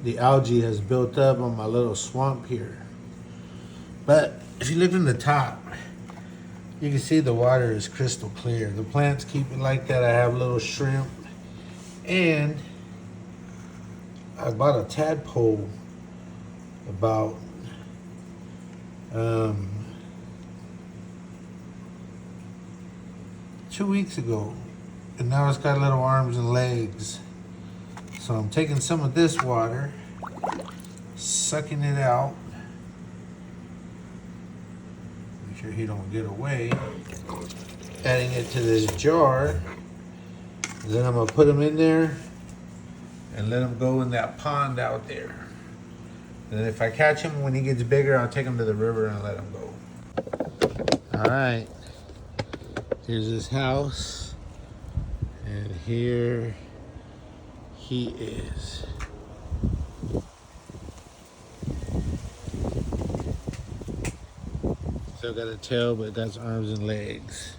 the algae has built up on my little swamp here. But if you look in the top, you can see the water is crystal clear. The plants keep it like that. I have little shrimp. And I bought a tadpole about 2 weeks ago. And now it's got little arms and legs. So I'm taking some of this water, sucking it out. Make sure he don't get away. Adding it to this jar. Then I'm gonna put him in there and let him go in that pond out there. And if I catch him when he gets bigger, I'll take him to the river and let him go. All right, here's his house. And here he is. Still got a tail, but got arms and legs.